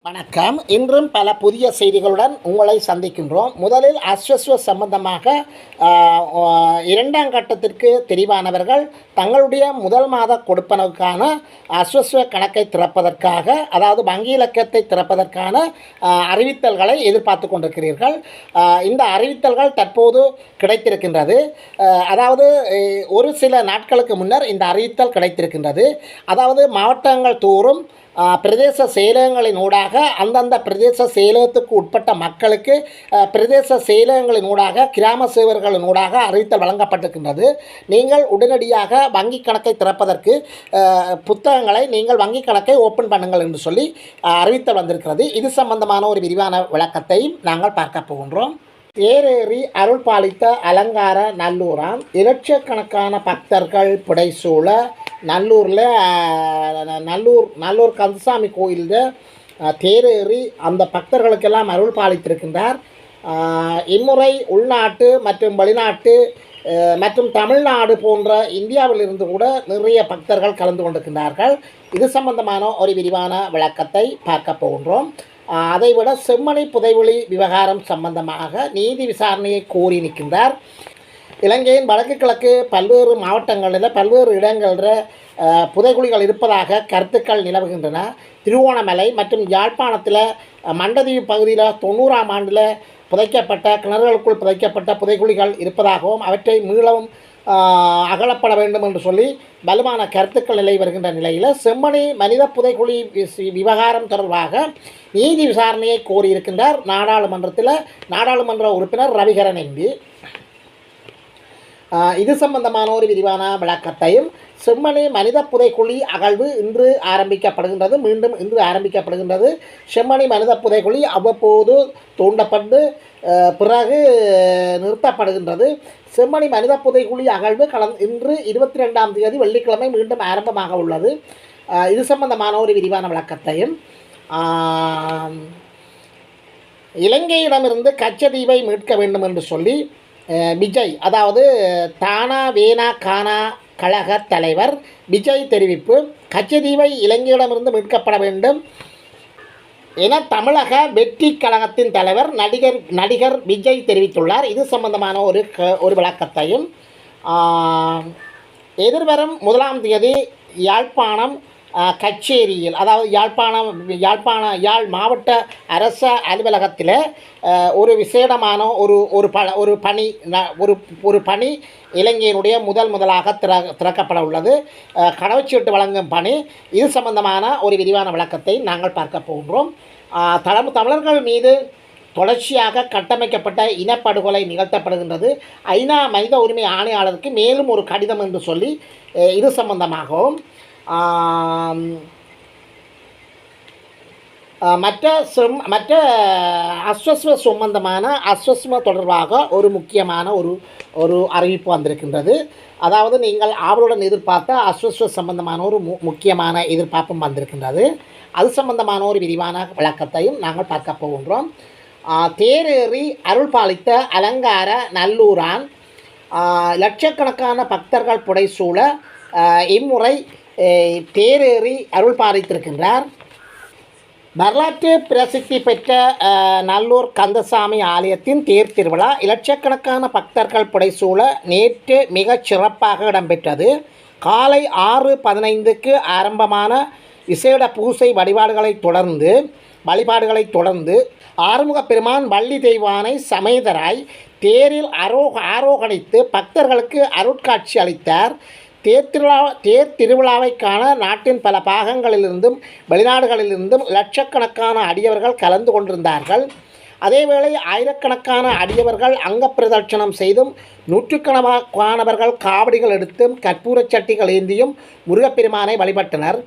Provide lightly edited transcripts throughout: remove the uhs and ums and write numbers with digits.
வணக்கம். இன்றும் பல புதிய செய்திகளுடன் உங்களை சந்திக்கின்றோம். முதலில் அஸ்வஸ்வ சம்பந்தமாக இரண்டாம் கட்டத்திற்கு தெரிவானவர்கள் தங்களுடைய முதல் மாத கொடுப்பனவுக்கான அஸ்வஸ்வ கணக்கை திறப்பதற்காக, அதாவது வங்கி இலக்கத்தை திறப்பதற்கான அறிவித்தல்களை எதிர்பார்த்து கொண்டிருக்கிறீர்கள். இந்த அறிவித்தல்கள் தற்போது கிடைத்திருக்கின்றது. அதாவது ஒரு சில நாட்களுக்கு முன்னர் இந்த அறிவித்தல் கிடைத்திருக்கின்றது. அதாவது மாவட்டங்கள் தோறும் பிரதேச செயலகங்களின் ஊடாக அந்தந்த பிரதேச செயலகத்துக்கு உட்பட்ட மக்களுக்கு பிரதேச செயலகங்களின் ஊடாக கிராம சேவர்களின் ஊடாக அறிவித்தல் வழங்கப்பட்டிருக்கின்றது. நீங்கள் உடனடியாக வங்கி கணக்கை திறப்பதற்கு புத்தகங்களை நீங்கள் வங்கி கணக்கை ஓப்பன் பண்ணுங்கள் என்று சொல்லி அறிவித்தல் வந்திருக்கிறது. இது சம்பந்தமான ஒரு விரிவான விளக்கத்தையும் நாங்கள் பார்க்க போகின்றோம். தேரேறி அருள் பாலித்த அலங்கார நல்லூராம் இலட்சக்கணக்கான பக்தர்கள் புடைசூழ நல்லூரில் நல்லூர் கந்தசாமி கோயிலில் தேரேறி அந்த பக்தர்களுக்கெல்லாம் அருள் பாலித்திருக்கின்றார். இம்முறை உள்நாட்டு மற்றும் வெளிநாட்டு மற்றும் தமிழ்நாடு போன்ற இந்தியாவிலிருந்து கூட நிறைய பக்தர்கள் கலந்து கொண்டிருக்கின்றார்கள். இது சம்பந்தமான ஒரு விரிவான விளக்கத்தை பார்க்க போகின்றோம். அதைவிட செம்மணி புதைவெளி விவகாரம் சம்பந்தமாக நீதி விசாரணையை கோரி நிற்கின்றார். இலங்கையின் வடக்கு கிழக்கு பல்வேறு மாவட்டங்களில் பல்வேறு இடங்களில் புதைகுழிகள் இருப்பதாக கருத்துக்கள் நிலவுகின்றன. திருவோணமலை மற்றும் யாழ்ப்பாணத்தில் மண்டதீவு பகுதியில் 90ஆம் ஆண்டில் புதைக்கப்பட்ட கிணறுகளுக்குள் புதைக்கப்பட்ட புதைகுழிகள் இருப்பதாகவும் அவற்றை மீளவும் அகலப்பட வேண்டும் என்று சொல்லி வலுவான கருத்துக்கள் நிலை வருகின்ற நிலையில் செம்மணி மனித புதைகுழி விவகாரம் தொடர்பாக நீதி விசாரணையை கோரியிருக்கின்றார் நாடாளுமன்ற உறுப்பினர் ரவிகரன் எம்பி. இது சம்பந்தமான ஒரு விரிவான விளக்கத்தையும், செம்மணி மனித புதைக்குழி அகழ்வு இன்று ஆரம்பிக்கப்படுகின்றது. செம்மணி மனித புதைக்குழி அவ்வப்போது தூண்டப்பட்டு பிறகு நிறுத்தப்படுகின்றது. செம்மணி மனித புதைக்குழி அகழ்வு இன்று 22ஆம் தேதி வெள்ளிக்கிழமை மீண்டும் ஆரம்பமாக உள்ளது. இது சம்பந்தமான ஒரு விரிவான விளக்கத்தையும், இலங்கையிடமிருந்து கச்சதீவை மீட்க வேண்டும் என்று சொல்லி விஜய், அதாவது தானா வேனா கானா கழக தலைவர் விஜய் தெரிவிப்பு. கச்சதீவை இலங்கையிடமிருந்து மீட்கப்பட வேண்டும் என தமிழக வெற்றி கழகத்தின் தலைவர் நடிகர் விஜய் தெரிவித்துள்ளார். இது சம்பந்தமான ஒரு விளக்கத்தையும், எதிர்வரும் 1ஆம் தேதி யாழ்ப்பாணம் கச்சேரியில், அதாவது யாழ் மாவட்ட அரச அலுவலகத்தில் ஒரு விசேடமான ஒரு பணி இலங்கையினுடைய முதலாக திறக்கப்பட உள்ளது. கடவுச்சீட்டு வழங்கும் பணி. இது சம்பந்தமான ஒரு விரிவான விளக்கத்தை நாங்கள் பார்க்க போகின்றோம். தமிழர்கள் மீது தொடர்ச்சியாக கட்டமைக்கப்பட்ட இனப்படுகொலை நிகழ்த்தப்படுகின்றது. ஐநா மனித உரிமை ஆணையாளருக்கு மேலும் ஒரு கடிதம் என்று சொல்லி இது சம்பந்தமாகவும், மற்ற அஸ்வஸ்வ சம்பந்தமான அஸ்வஸ்வ தொடர்பாக ஒரு முக்கியமான ஒரு அறிவிப்பு வந்திருக்கின்றது. அதாவது நீங்கள் ஆவலுடன் எதிர்பார்த்த அஸ்வஸ்வ சம்பந்தமான ஒரு முக்கியமான எதிர்பார்ப்பும் வந்திருக்கின்றது. அது சம்பந்தமான ஒரு விரிவான விளக்கத்தையும் நாங்கள் பார்க்க போகின்றோம். தேரேறி அருள் பாலித்த அலங்கார நல்லூரான் லட்சக்கணக்கான பக்தர்கள் புடைசூழ இம்முறை தேரேறி அருள் பாலித்திருக்கின்றார். வரலாற்று பிரசித்தி பெற்ற நல்லூர் கந்தசாமி ஆலயத்தின் தேர் திருவிழா லட்சக்கணக்கான பக்தர்கள் புடைசூழ நேற்று மிகச் சிறப்பாக இடம்பெற்றது. காலை 6:15க்கு ஆரம்பமான விசேட பூசை வழிபாடுகளை தொடர்ந்து ஆறுமுக பெருமான் வள்ளி தெய்வானை சமேதராய் தேரில் ஆரோகணித்து பக்தர்களுக்கு அருட்காட்சி அளித்தார். தேர் திருவிழாவை காண நாட்டின் பல பாகங்களிலிருந்தும் வெளிநாடுகளிலிருந்தும் லட்சக்கணக்கான அடியவர்கள் கலந்து கொண்டிருந்தார்கள். அதேவேளை ஆயிரக்கணக்கான அடியவர்கள் அங்க பிரதட்சணம் செய்தும் நூற்றுக்கணக்கானவர்கள் காவடிகள் எடுத்தும் கற்பூரச் சட்டிகள் ஏந்தியும் முருகப்பெருமானை வழிபட்டனர்.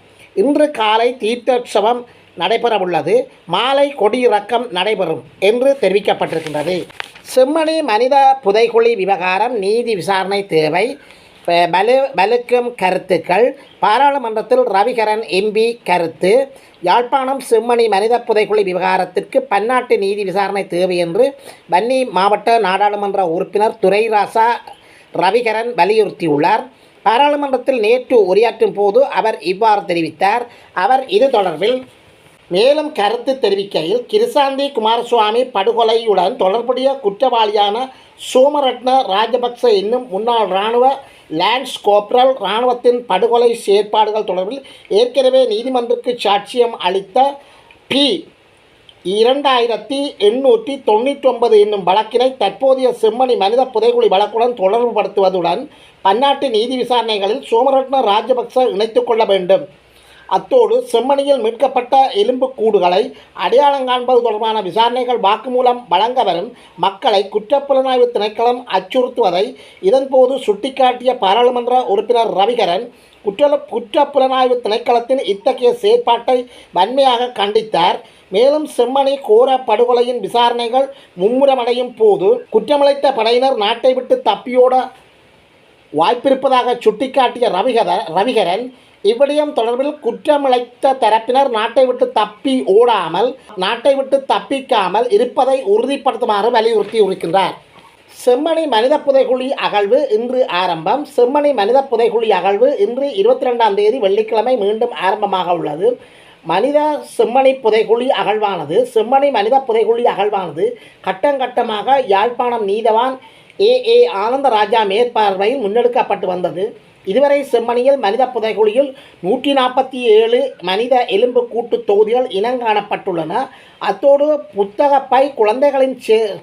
இன்று காலை தீர்த்தோற்சவம் நடைபெறவுள்ளது. மாலை கொடியிறக்கம் நடைபெறும் என்று தெரிவிக்கப்பட்டிருக்கின்றது. செம்மணி மனித புதைகுழி விவகாரம் நீதி விசாரணை தேவை. வலுக்கும் கருத்துக்கள். பாராளுமன்றத்தில் ரவிகரன் எம்பி கருத்து. யாழ்ப்பாணம் செம்மணி மனித புதைகுழி விவகாரத்திற்கு பன்னாட்டு நீதி விசாரணை தேவை என்று வன்னி மாவட்ட நாடாளுமன்ற உறுப்பினர் துரைராசா ரவிகரன் வலியுறுத்தியுள்ளார். பாராளுமன்றத்தில் நேற்று உரையாற்றும் போது அவர் இவ்வாறு தெரிவித்தார். அவர் இது தொடர்பில் மேலும் கருத்து தெரிவிக்கையில் கிருசாந்தி குமாரசுவாமி படுகொலையுடன் தொடர்புடைய குற்றவாளியான சோமரட்ன ராஜபக்ச என்னும் முன்னாள் இராணுவ லான்ஸ் கோப்ரல் இராணுவத்தின் படுகொலை செயற்பாடுகள் தொடர்பில் ஏற்கனவே நீதிமன்றத்துக்கு சாட்சியம் அளித்த பி 2899 என்னும் வழக்கினை தற்போதைய செம்மணி மனித புதைகுழி வழக்குடன் தொடர்புபடுத்துவதுடன் பன்னாட்டு நீதி விசாரணைகளில் சோமரட்ன ராஜபக்ச இணைத்துக் கொள்ள வேண்டும். அத்தோடு செம்மணியில் மீட்கப்பட்ட எலும்புக்கூடுகளை அடையாளம் காண்பது தொடர்பான விசாரணைகள் வாக்குமூலம் வழங்க வரும் மக்களை குற்றப்புலனாய்வு திணைக்களம் அச்சுறுத்துவதை இதன்போது சுட்டிக்காட்டிய பாராளுமன்ற உறுப்பினர் ரவிகரன் குற்றப்புலனாய்வு திணைக்களத்தின் இத்தகைய செயற்பாட்டை வன்மையாக கண்டித்தார். மேலும் செம்மணி கோர படுகொலையின் விசாரணைகள் மும்முரமடையும் போது குற்றமிழைத்த படையினர் நாட்டை விட்டு தப்பியோட வாய்ப்பிருப்பதாக சுட்டிக்காட்டிய ரவிகரன் இவ்விடயம் தொடர்பில் குற்றமிழைத்த தரப்பினர் நாட்டை விட்டு தப்பிக்காமல் இருப்பதை உறுதிப்படுத்துமாறு வலியுறுத்தியிருக்கின்றார். செம்மணி மனித புதைகுழி அகழ்வு இன்று ஆரம்பம். செம்மணி மனித புதைகுழி அகழ்வு இன்று 22ஆம் தேதி வெள்ளிக்கிழமை மீண்டும் ஆரம்பமாக உள்ளது. செம்மணி மனித புதைகுழி அகழ்வானது கட்டங்கட்டமாக யாழ்ப்பாணம் நீதவான் ஏ ஆனந்தராஜா மேற்பார்வையில் முன்னெடுக்கப்பட்டு வந்தது. இதுவரை செம்மணியில் மனித புதைகுழியில் 147 மனித எலும்பு கூட்டு தொகுதிகள் இனங்காணப்பட்டுள்ளன. அத்தோடு புத்தகப்பை, குழந்தைகளின்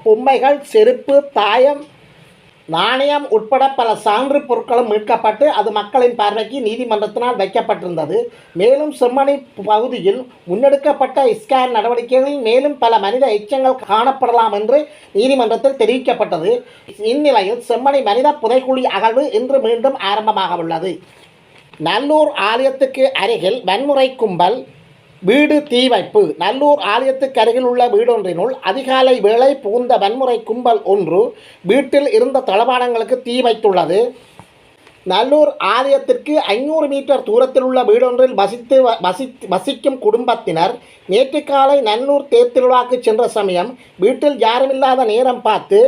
பொம்மைகள், செருப்பு, தாயம், நாணயம் உட்பட பல சான்று பொருட்களும் மீட்கப்பட்டு அது மக்களின் பார்வைக்கு நீதிமன்றத்தினால் வைக்கப்பட்டிருந்தது. மேலும் செம்மணி பகுதியில் முன்னெடுக்கப்பட்ட ஸ்கேன் நடவடிக்கைகளில் மேலும் பல மனித எச்சங்கள் காணப்படலாம் என்று நீதிமன்றத்தில் தெரிவிக்கப்பட்டது. இந்நிலையில் செம்மணி மனித புதைகுழி அகழ்வு இன்று மீண்டும் ஆரம்பமாக உள்ளது. நல்லூர் ஆலயத்துக்கு அருகில் வன்முறை கும்பல் வீடு தீ வைப்பு. நல்லூர் ஆலயத்துக்கு அருகில் உள்ள வீடொன்றினுள் அதிகாலை வேளை புகுந்த வன்முறை கும்பல் ஒன்று வீட்டில் இருந்த தளபாடங்களுக்கு தீ வைத்துள்ளது. நல்லூர் ஆலயத்திற்கு 500 மீட்டர் தூரத்தில் உள்ள வீடொன்றில் வசிக்கும் குடும்பத்தினர் நேற்று காலை நல்லூர் தேர்திருவிழாக்கு சென்ற சமயம் வீட்டில் யாருமில்லாத நேரம் பார்த்து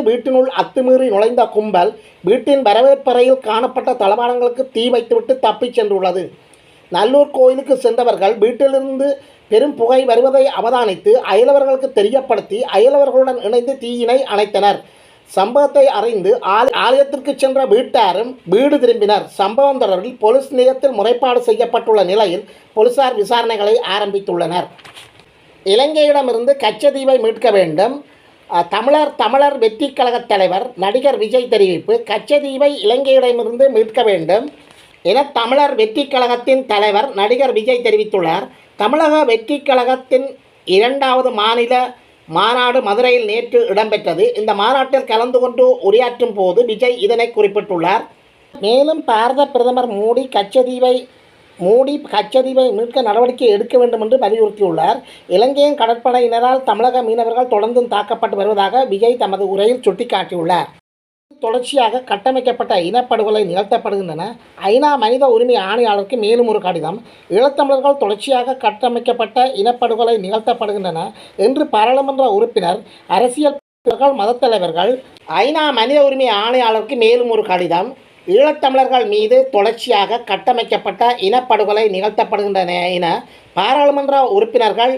வீட்டினுள் அத்துமீறி நுழைந்த கும்பல் வீட்டின் வரவேற்பறையில் காணப்பட்ட தளபாடங்களுக்கு தீ வைத்துவிட்டு தப்பிச் சென்றுள்ளது. நல்லூர் கோயிலுக்கு சென்றவர்கள் வீட்டிலிருந்து பெரும் புகை வருவதை அவதானித்து அயலவர்களுக்கு தெரியப்படுத்தி அயலவர்களுடன் இணைந்து தீயினை அணைத்தனர். சம்பவத்தை அறிந்து ஆலயத்திற்கு சென்ற வீட்டாரும் வீடு திரும்பினர். சம்பவம் தொடர்பில் போலீஸ் நிலையத்தில் முறைப்பாடு செய்யப்பட்டுள்ள நிலையில் போலீசார் விசாரணைகளை ஆரம்பித்துள்ளனர். இலங்கையிடமிருந்து கச்சதீவை மீட்க வேண்டும். தமிழர் வெற்றி கழக தலைவர் நடிகர் விஜய் தெரிவிப்பு. கச்சதீவை இலங்கையிடமிருந்து மீட்க வேண்டும் என தமிழர் வெற்றி கழகத்தின் தலைவர் நடிகர் விஜய் தெரிவித்துள்ளார். தமிழக வெற்றி கழகத்தின் 2வது மாநில மாநாடு மதுரையில் நேற்று இடம்பெற்றது. இந்த மாநாட்டில் கலந்து கொண்டு உரையாற்றும் போது விஜய் இதனை குறிப்பிட்டுள்ளார். மேலும் பாரத பிரதமர் மோடி கச்சதீவை மீட்க நடவடிக்கை எடுக்க வேண்டும் என்று வலியுறுத்தியுள்ளார். இலங்கையின் கடற்படையினரால் தமிழக மீனவர்கள் தொடர்ந்தும் தாக்கப்பட்டு வருவதாக விஜய் தமது உரையில் சுட்டிக்காட்டியுள்ளார். தொடர்ச்சியாக கட்டமைக்கப்பட்ட இனப்படுகொலை நிகழ்த்தப்படுகின்றன. ஐநா மனித உரிமை ஆணையாளருக்கு மேலும் ஒரு கடிதம். ஈழத்தமிழர்கள் தொடர்ச்சியாக கட்டமைக்கப்பட்ட இனப்படுகொலை நிகழ்த்தப்படுகின்றன என்று பாராளுமன்ற உறுப்பினர், அரசியல் மதத் தலைவர்கள் ஐநா மனித உரிமை ஆணையாளருக்கு மேலும் ஒரு கடிதம். ஈழத்தமிழர்கள் மீது தொடர்ச்சியாக கட்டமைக்கப்பட்ட இனப்படுகொலை நிகழ்த்தப்படுகின்றன என பாராளுமன்ற உறுப்பினர்கள்,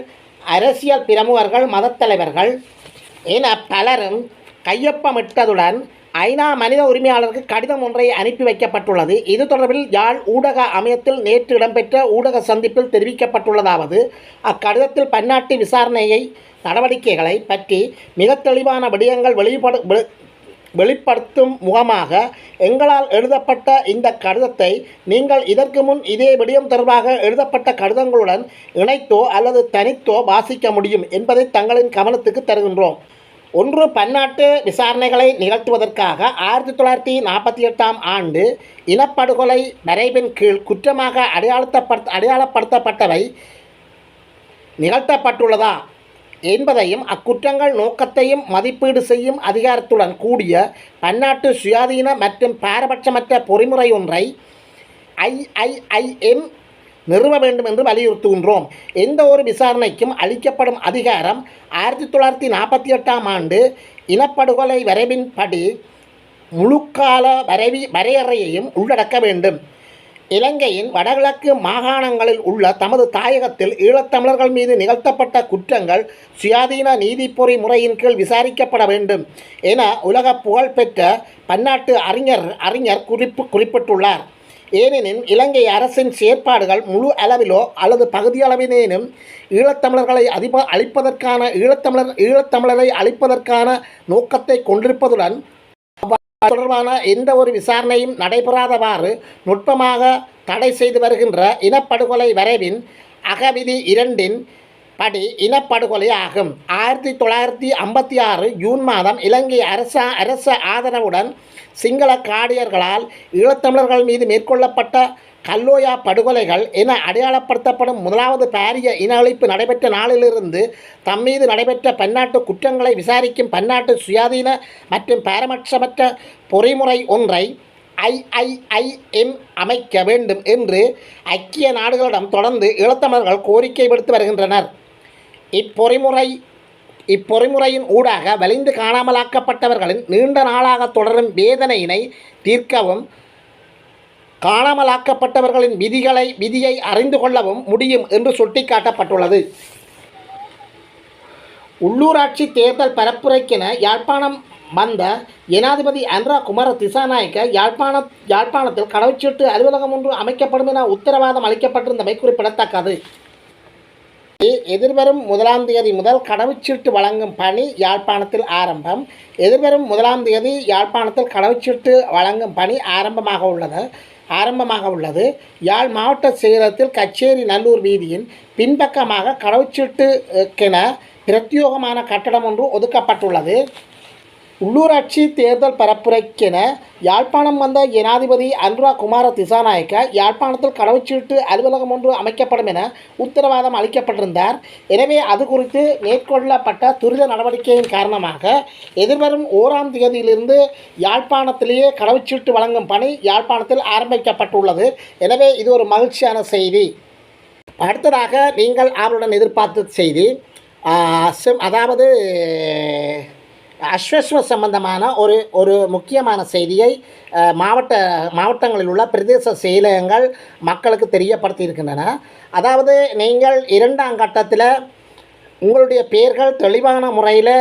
அரசியல் பிரமுகர்கள், மதத் தலைவர்கள் என பலரும் கையொப்பமிட்டதுடன் ஐநா மனித உரிமையாளருக்கு கடிதம் ஒன்றை அனுப்பி வைக்கப்பட்டுள்ளது. இது தொடர்பில் யாழ் ஊடக அமையத்தில் நேற்று இடம்பெற்ற ஊடக சந்திப்பில் தெரிவிக்கப்பட்டுள்ளதாவது, அக்கடிதத்தில் பன்னாட்டு விசாரணையை நடவடிக்கைகளை பற்றி மிக தெளிவான விடயங்கள் வெளிப்படுத்தும் முகமாக எங்களால் எழுதப்பட்ட இந்த கடிதத்தை நீங்கள் இதற்கு முன் இதே விடயம் தொடர்பாக எழுதப்பட்ட கடிதங்களுடன் இணைத்தோ அல்லது தனித்தோ வாசிக்க முடியும் என்பதை தங்களின் கவனத்துக்கு தருகின்றோம். ஒன்று, பன்னாட்டு விசாரணைகளை நிகழ்த்துவதற்காக 1948ஆம் ஆண்டு இனப்படுகொலை வரைவின் கீழ் குற்றமாக அடையாளப்படுத்தப்பட்டவை நிகழ்த்தப்பட்டுள்ளதா என்பதையும் அக்குற்றங்கள் நோக்கத்தையும் மதிப்பீடு செய்யும் அதிகாரத்துடன் கூடிய பன்னாட்டு சுயாதீன மற்றும் பாரபட்சமற்ற பொறிமுறை ஒன்றை IIIM நிறுவ வேண்டும் என்று வலியுறுத்துகின்றோம். எந்த ஒரு விசாரணைக்கும் அளிக்கப்படும் அதிகாரம் 1948ஆம் ஆண்டு இனப்படுகொலை வரைவின்படி முழுக்கால வரையறையையும் உள்ளடக்க வேண்டும். இலங்கையின் வடகிழக்கு மாகாணங்களில் உள்ள தமது தாயகத்தில் ஈழத்தமிழர்கள் மீது நிகழ்த்தப்பட்ட குற்றங்கள் சுயாதீன நீதிப்பொறி முறையின் கீழ் விசாரிக்கப்பட வேண்டும் என உலக புகழ்பெற்ற பன்னாட்டு அறிஞர் குறிப்பிட்டுள்ளார். ஏனெனில் இலங்கை அரசின் செயற்பாடுகள் முழு அளவிலோ அல்லது பகுதியளவினேனும் ஈழத்தமிழர்களை ஈழத்தமிழரை அழிப்பதற்கான நோக்கத்தை கொண்டிருப்பதுடன் தொடர்பான எந்த ஒரு விசாரணையும் நடைபெறாதவாறு நுட்பமாக தடை செய்து வருகின்ற இனப்படுகொலை வரைவின் அகவிதி 2 படி இனப்படுகொலை ஆகும். 1956 ஜூன் மாதம் இலங்கை அரச ஆதரவுடன் சிங்கள காடியர்களால் ஈழத்தமிழர்கள் மீது மேற்கொள்ளப்பட்ட கல்லோயா படுகொலைகள் என அடையாளப்படுத்தப்படும் முதலாவது பாரிய இன அழிப்பு நடைபெற்ற நாளிலிருந்து தம்மீது நடைபெற்ற பன்னாட்டு குற்றங்களை விசாரிக்கும் பன்னாட்டு சுயாதீன மற்றும் பாரபட்சமற்ற பொறிமுறை ஒன்றை IIIM அமைக்க வேண்டும் என்று ஐக்கிய நாடுகளிடம் தொடர்ந்து ஈழத்தமிழர்கள் கோரிக்கை விடுத்து வருகின்றனர். இப்பொறிமுறையின் ஊடாக வலிந்து காணாமலாக்கப்பட்டவர்களின் நீண்ட நாளாக தொடரும் வேதனையினை தீர்க்கவும் காணாமலாக்கப்பட்டவர்களின் விதியை அறிந்து கொள்ளவும் முடியும் என்று சுட்டிக்காட்டப்பட்டுள்ளது. உள்ளூராட்சி தேர்தல் பரப்புரைக்கென யாழ்ப்பாணம் வந்த ஜனாதிபதி அனுரா குமார திசாநாயக்க யாழ்ப்பாணத்தில் கடவுச்சீட்டு அலுவலகம் ஒன்று அமைக்கப்படும் என உத்தரவாதம் அளிக்கப்பட்டிருந்தமை குறிப்பிடத்தக்கது. எதிர்வரும் 1ஆம் தேதி முதல் கடவுச்சீட்டு வழங்கும் பணி யாழ்ப்பாணத்தில் ஆரம்பம். எதிர்வரும் 1ஆம் தேதி யாழ்ப்பாணத்தில் கடவுச்சீட்டு வழங்கும் பணி ஆரம்பமாக உள்ளது. யாழ் மாவட்ட செயலகத்தில் கச்சேரி நல்லூர் வீதியின் பின்பக்கமாக கடவுச்சீட்டுக்கென பிரத்யேகமான கட்டடம் ஒன்று ஒதுக்கப்பட்டுள்ளது. உள்ளூராட்சி தேர்தல் பரப்புரைக்கென யாழ்ப்பாணம் வந்த ஜனாதிபதி அனுரா குமார திசாநாயக்க யாழ்ப்பாணத்தில் கடவுச்சீட்டு அலுவலகம் ஒன்று அமைக்கப்படும் என உத்தரவாதம் அளிக்கப்பட்டிருந்தார். எனவே அது குறித்து மேற்கொள்ளப்பட்ட துரித நடவடிக்கையின் காரணமாக எதிர்வரும் 1ஆம் தேதியிலிருந்து யாழ்ப்பாணத்திலேயே கடவுச்சீட்டு வழங்கும் பணி யாழ்ப்பாணத்தில் ஆரம்பிக்கப்பட்டுள்ளது. எனவே இது ஒரு மகிழ்ச்சியான செய்தி. அடுத்ததாக நீங்கள் ஆர்வலுடன் எதிர்பார்த்த செய்தி, அதாவது அஸ்வஸ்வ சம்பந்தமான ஒரு முக்கியமான செய்தியை மாவட்டங்களில் உள்ள பிரதேச செயலகங்கள் மக்களுக்கு தெரியப்படுத்தியிருக்கின்றன. அதாவது நீங்கள் 2ஆம் கட்டத்தில் உங்களுடைய பெயர்கள் தெளிவான முறையில்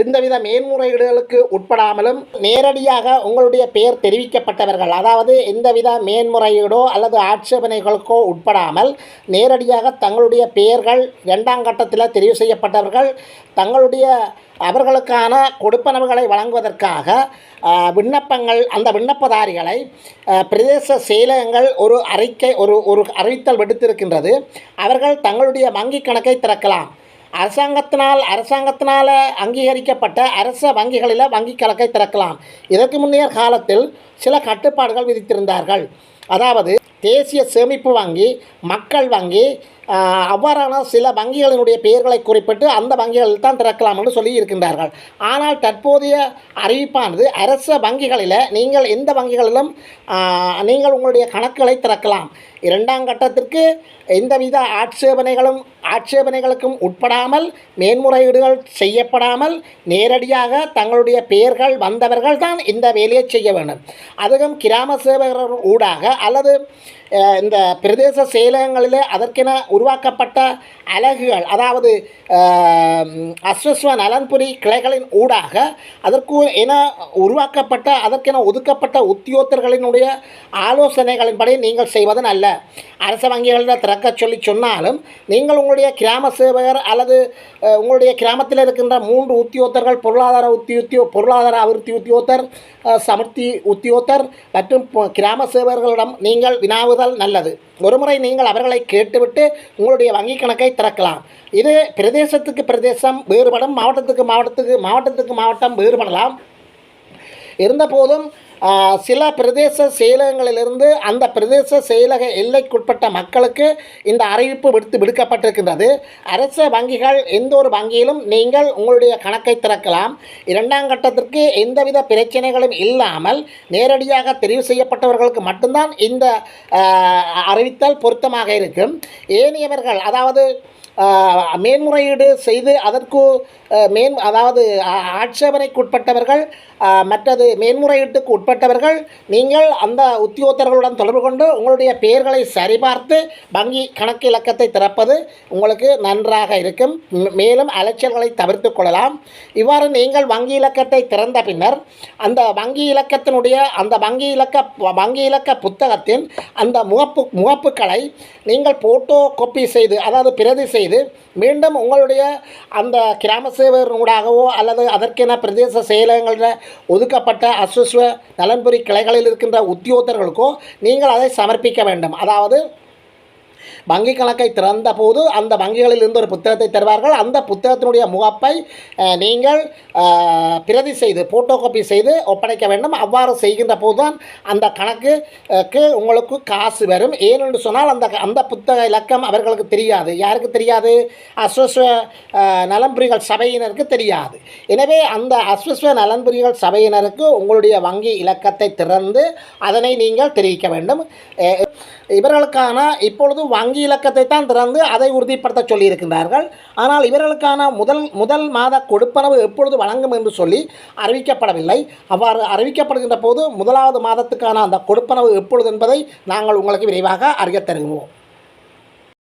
எந்தவித மேன்முறையீடுகளுக்கு உட்படாமலும் நேரடியாக உங்களுடைய பெயர் தெரிவிக்கப்பட்டவர்கள், அதாவது எந்தவித மேன்முறையீடோ அல்லது ஆட்சேபனைகளுக்கோ உட்படாமல் நேரடியாக தங்களுடைய பெயர்கள் 2ஆம் கட்டத்தில் தெரிவு செய்யப்பட்டவர்கள் அவர்களுக்கான கொடுப்பனவுகளை வழங்குவதற்காக அந்த விண்ணப்பதாரிகளை பிரதேச செயலகங்கள் ஒரு அறிவித்தல் விடுத்திருக்கின்றது. அவர்கள் தங்களுடைய வங்கி கணக்கை திறக்கலாம். அரசாங்கத்தினால் அங்கீகரிக்கப்பட்ட அரச வங்கிகளில் வங்கி கணக்கை திறக்கலாம். இதற்கு முன்னைய காலத்தில் சில கட்டுப்பாடுகள் விதித்திருந்தார்கள். அதாவது தேசிய சேமிப்பு வங்கி, மக்கள் வங்கி, அவ்வாறான சில வங்கிகளினுடைய பெயர்களை குறிப்பிட்டு அந்த வங்கிகளில் தான் திறக்கலாம் என்று சொல்லி இருக்கின்றார்கள். ஆனால் தற்போதைய அறிவிப்பானது அரச வங்கிகளில் நீங்கள் எந்த வங்கிகளிலும் நீங்கள் உங்களுடைய கணக்குகளை திறக்கலாம். 2ஆம் கட்டத்திற்கு எந்தவித ஆட்சேபனைகளுக்கும் உட்படாமல் மேன்முறையீடுகள் செய்யப்படாமல் நேரடியாக தங்களுடைய பெயர்கள் வந்தவர்கள் தான் இந்த வேலையை செய்ய வேண்டும். அதுவும் கிராம சேவகர் ஊடாக அல்லது இந்த பிரதேச செயலகங்களில் அதற்கென உருவாக்கப்பட்ட அலகுகள், அதாவது அஸ்வஸ்வ நலன்புரி கிளைகளின் ஊடாக அதற்கென ஒதுக்கப்பட்ட உத்தியோகத்தர்களினுடைய ஆலோசனைகளின்படி நீங்கள் செய்வது நல்ல. அரச வங்கிகளில் திறக்க சொன்னாலும் நீங்கள் உங்களுடைய கிராம சேவகர் அல்லது உங்களுடைய கிராமத்தில் இருக்கின்ற 3 உத்தியோகத்தர்கள், பொருளாதார அபிவிருத்தி உத்தியோகத்தர், சமர்த்தி உத்தியோகத்தர் மற்றும் கிராம சேவகர்களிடம் நீங்கள் வினாவுதல் நல்லது. ஒருமுறை நீங்கள் அவர்களை கேட்டுவிட்டு உங்களுடைய வங்கி கணக்கை திறக்கலாம். இது பிரதேசத்துக்கு பிரதேசம் வேறுபடும், மாவட்டத்துக்கு மாவட்டம் வேறுபடலாம். இருந்தபோதும் சில பிரதேச செயலகங்களிலிருந்து அந்த பிரதேச செயலக எல்லைக்குட்பட்ட மக்களுக்கு இந்த அறிவிப்பு விடுக்கப்பட்டிருக்கின்றது. அரச வங்கிகள் எந்த ஒரு வங்கியிலும் நீங்கள் உங்களுடைய கணக்கை திறக்கலாம். 2ஆம் கட்டத்திற்கு எந்தவித பிரச்சனைகளும் இல்லாமல் நேரடியாக தெரிவு செய்யப்பட்டவர்களுக்கு மட்டும்தான் இந்த அறிவித்தல் பொருத்தமாக இருக்கும். ஏனையவர்கள், அதாவது மேன்முறையீடு செய்து அதற்கு அதாவது ஆட்சேபனைக்குட்பட்டவர்கள், மற்றது மேன்முறையீட்டுக்கு உட்பட்டவர்கள் நீங்கள் அந்த உத்தியோகத்தர்களுடன் தொடர்பு கொண்டு உங்களுடைய பெயர்களை சரிபார்த்து வங்கி கணக்கு இலக்கத்தை திறப்பது உங்களுக்கு நன்றாக இருக்கும். மேலும் அலைச்சல்களை தவிர்த்து கொள்ளலாம். இவ்வாறு நீங்கள் வங்கி இலக்கத்தை திறந்த பின்னர் அந்த வங்கி இலக்கத்தினுடைய அந்த வங்கி இலக்க புத்தகத்தின் அந்த முகப்புகளை நீங்கள் போட்டோ காப்பி செய்து, அதாவது பிரதி செய்து, மீண்டும் உங்களுடைய அந்த கிராம சேவகர்களாகவோ அல்லது அதற்கென பிரதேச செயலகங்களில் ஒதுக்கப்பட்ட அஸ்வஸ்வ நலன்புரி கிளைகளில் இருக்கின்ற உத்தியோகத்தர்களுக்கோ நீங்கள் அதை சமர்ப்பிக்க வேண்டும். அதாவது வங்கி கணக்கை திறந்த போது அந்த வங்கிகளில் இருந்து ஒரு புத்தகத்தை தருவார்கள். அந்த புத்தகத்தினுடைய முகப்பை நீங்கள் பிரதி செய்து போட்டோ காப்பி செய்து ஒப்படைக்க வேண்டும். அவ்வாறு செய்கின்ற போது தான் அந்த கணக்குக்கு உங்களுக்கு காசு வரும். ஏனென்று சொன்னால் அந்த புத்தக இலக்கம் அவர்களுக்கு தெரியாது. யாருக்கு தெரியாது? அஸ்வஸ்வ நலன்புரிகள் சபையினருக்கு தெரியாது. எனவே அந்த அஸ்வஸ்வ நலன்புரிகள் சபையினருக்கு உங்களுடைய வங்கி இலக்கத்தை திறந்து அதனை நீங்கள் தெரிவிக்க வேண்டும். இவர்களுக்கான இப்பொழுது வங்கி இலக்கத்தை தான் திறந்து அதை உறுதிப்படுத்த சொல்லியிருக்கின்றார்கள். ஆனால் இவர்களுக்கான முதல் மாத கொடுப்பனவு எப்பொழுது வழங்கும் என்று சொல்லி அறிவிக்கப்படவில்லை. அவ்வாறு அறிவிக்கப்படுகின்ற போது முதலாவது மாதத்துக்கான அந்த கொடுப்பனவு எப்பொழுது என்பதை நாங்கள் உங்களுக்கு விரைவாக அறியத் தருகிறோம்.